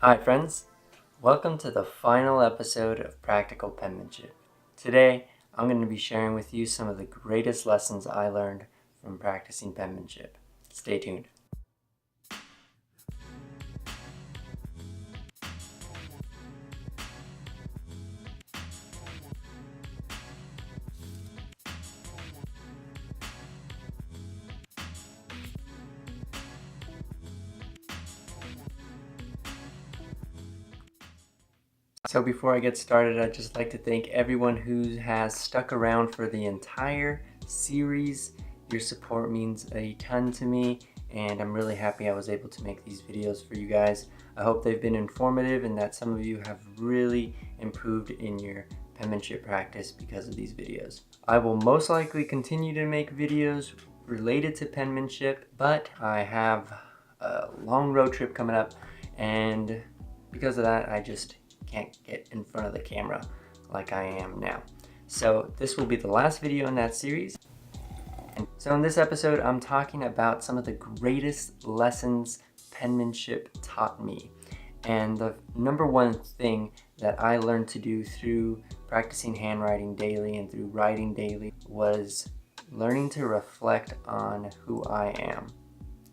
Hi friends, welcome to the final episode of Practical Penmanship. Today I'm going to be sharing with you some of the greatest lessons I learned from practicing penmanship. Stay tuned. So before I get started, I'd just like to thank everyone who has stuck around for the entire series. Your support means a ton to me, and I'm really happy I was able to make these videos for you guys. I hope they've been informative and that some of you have really improved in your penmanship practice because of these videos. I will most likely continue to make videos related to penmanship, but I have a long road trip coming up, and because of that, I just can't get in front of the camera like I am now. So this will be the last video in that series. And so in this episode, I'm talking about some of the greatest lessons penmanship taught me. And the number one thing that I learned to do through practicing handwriting daily and through writing daily was learning to reflect on who I am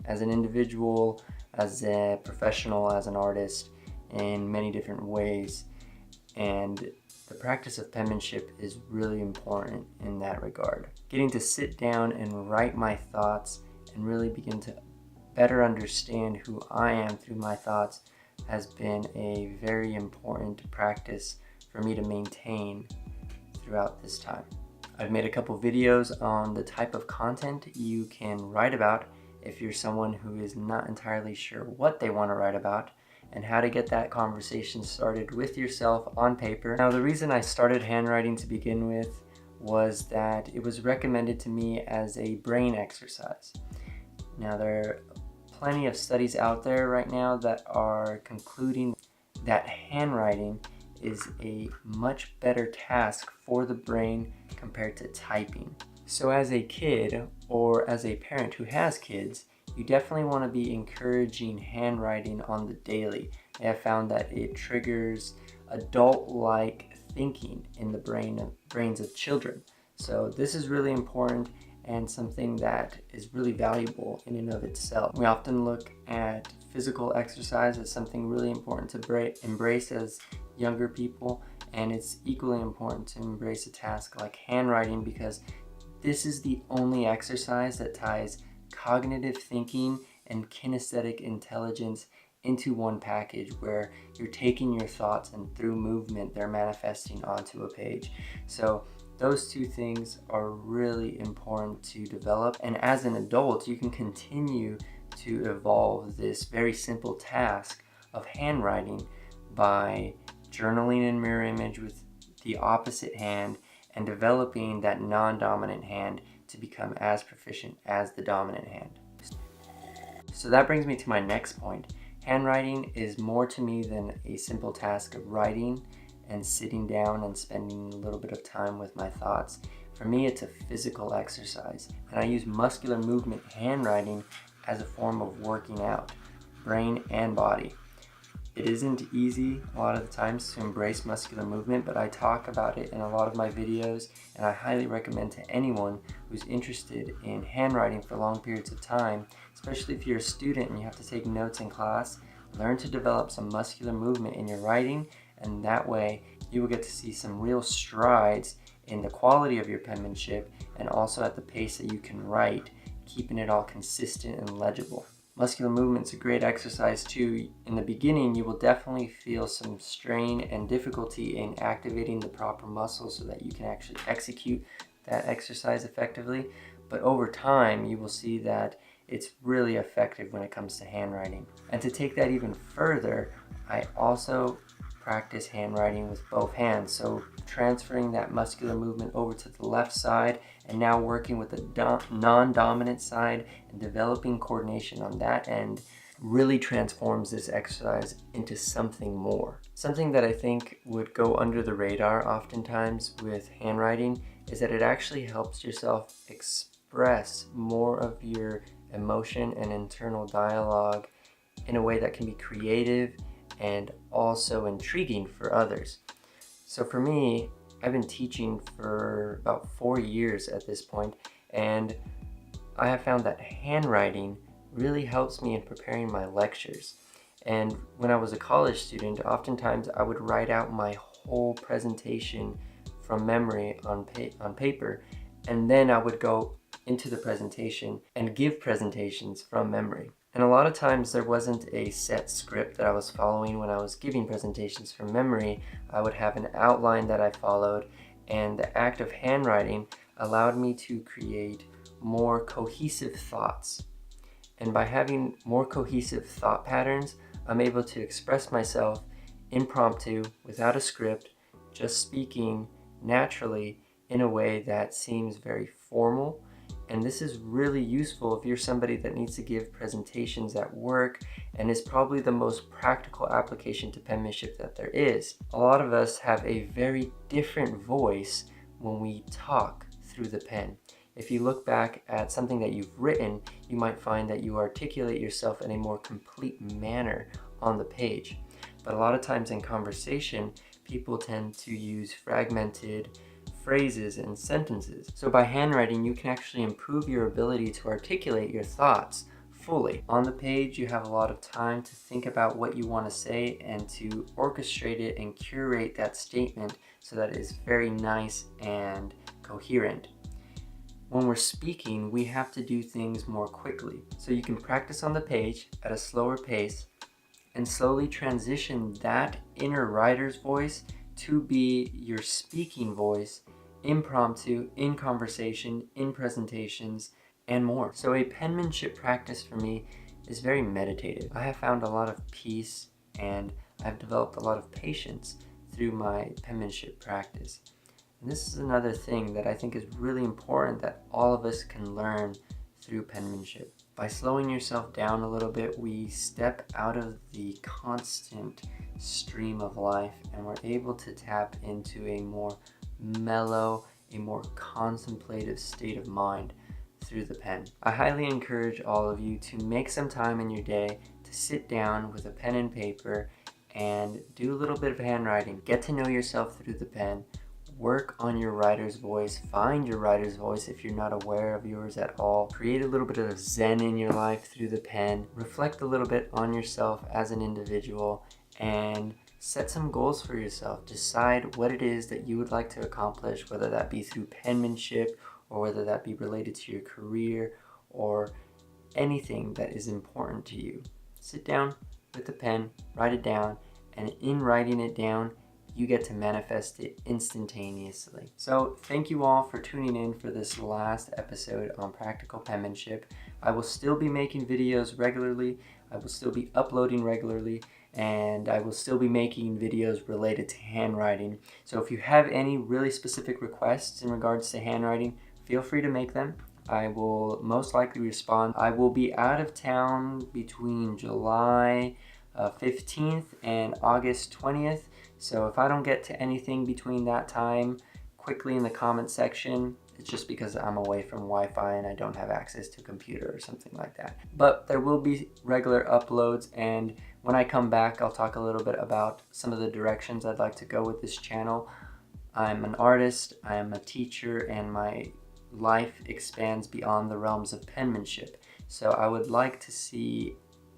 as an individual, as a professional, as an artist, in many different ways. And the practice of penmanship is really important in that regard. Getting to sit down and write my thoughts and really begin to better understand who I am through my thoughts has been a very important practice for me to maintain throughout this time. I've made a couple videos on the type of content you can write about if you're someone who is not entirely sure what they want to write about, and how to get that conversation started with yourself on paper. Now, the reason I started handwriting to begin with was that it was recommended to me as a brain exercise. Now, there are plenty of studies out there right now that are concluding that handwriting is a much better task for the brain compared to typing. So as a kid, or as a parent who has kids, you definitely want to be encouraging handwriting on the daily. They have found that it triggers adult-like thinking in the brains of children. So this is really important and something that is really valuable in and of itself. We often look at physical exercise as something really important to embrace as younger people, and it's equally important to embrace a task like handwriting, because this is the only exercise that ties cognitive thinking and kinesthetic intelligence into one package, where you're taking your thoughts and through movement they're manifesting onto a page. So those two things are really important to develop, and as an adult you can continue to evolve this very simple task of handwriting by journaling in mirror image with the opposite hand and developing that non-dominant hand to become as proficient as the dominant hand. So that brings me to my next point. Handwriting is more to me than a simple task of writing and sitting down and spending a little bit of time with my thoughts. For me, it's a physical exercise, and I use muscular movement handwriting as a form of working out, brain and body. It isn't easy a lot of the times to embrace muscular movement, but I talk about it in a lot of my videos, and I highly recommend to anyone who's interested in handwriting for long periods of time, especially if you're a student and you have to take notes in class, learn to develop some muscular movement in your writing, and that way you will get to see some real strides in the quality of your penmanship and also at the pace that you can write, keeping it all consistent and legible. Muscular movement's a great exercise too. In the beginning, you will definitely feel some strain and difficulty in activating the proper muscles so that you can actually execute that exercise effectively. But over time, you will see that it's really effective when it comes to handwriting. And to take that even further, I also practice handwriting with both hands. So transferring that muscular movement over to the left side and now working with the non-dominant side and developing coordination on that end really transforms this exercise into something more. Something that I think would go under the radar oftentimes with handwriting is that it actually helps yourself express more of your emotion and internal dialogue in a way that can be creative and also intriguing for others. So for me, I've been teaching for about 4 years at this point, and I have found that handwriting really helps me in preparing my lectures. And when I was a college student, oftentimes I would write out my whole presentation from memory on paper, and then I would go into the presentation and give presentations from memory. And a lot of times there wasn't a set script that I was following when I was giving presentations from memory. I would have an outline that I followed, and the act of handwriting allowed me to create more cohesive thoughts. And by having more cohesive thought patterns, I'm able to express myself impromptu, without a script, just speaking naturally in a way that seems very formal. And this is really useful if you're somebody that needs to give presentations at work, and is probably the most practical application to penmanship that there is. A lot of us have a very different voice when we talk through the pen. If you look back at something that you've written, you might find that you articulate yourself in a more complete manner on the page. But a lot of times in conversation, people tend to use fragmented phrases and sentences. So by handwriting, you can actually improve your ability to articulate your thoughts fully. On the page, you have a lot of time to think about what you want to say and to orchestrate it and curate that statement so that it is very nice and coherent. When we're speaking, we have to do things more quickly. So you can practice on the page at a slower pace and slowly transition that inner writer's voice to be your speaking voice, impromptu, in conversation, in presentations, and more. So a penmanship practice for me is very meditative. I have found a lot of peace, and I've developed a lot of patience through my penmanship practice. And this is another thing that I think is really important that all of us can learn through penmanship. By slowing yourself down a little bit, we step out of the constant stream of life, and we're able to tap into a more mellow, a more contemplative state of mind through the pen. I highly encourage all of you to make some time in your day to sit down with a pen and paper and do a little bit of handwriting. Get to know yourself through the pen. Work on your writer's voice. Find your writer's voice if you're not aware of yours at all. Create a little bit of zen in your life through the pen. Reflect a little bit on yourself as an individual and set some goals for yourself. Decide what it is that you would like to accomplish, whether that be through penmanship or whether that be related to your career or anything that is important to you. Sit down with the pen, write it down, and in writing it down, you get to manifest it instantaneously. So thank you all for tuning in for this last episode on Practical Penmanship. I will still be making videos regularly, I will still be uploading regularly, and I will still be making videos related to handwriting. So if you have any really specific requests in regards to handwriting, feel free to make them. I will most likely respond. I will be out of town between July 15th and August 20th. So if I don't get to anything between that time quickly in the comment section, it's just because I'm away from Wi-Fi and I don't have access to a computer or something like that. But there will be regular uploads, and when I come back, I'll talk a little bit about some of the directions I'd like to go with this channel. I'm an artist, I am a teacher, and my life expands beyond the realms of penmanship. So I would like to see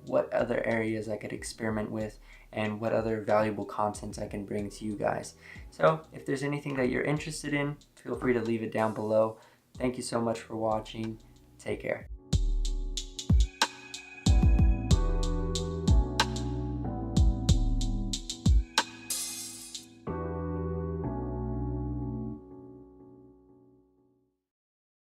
what other areas I could experiment with and what other valuable content I can bring to you guys. So if there's anything that you're interested in, feel free to leave it down below. Thank you so much for watching. Take care.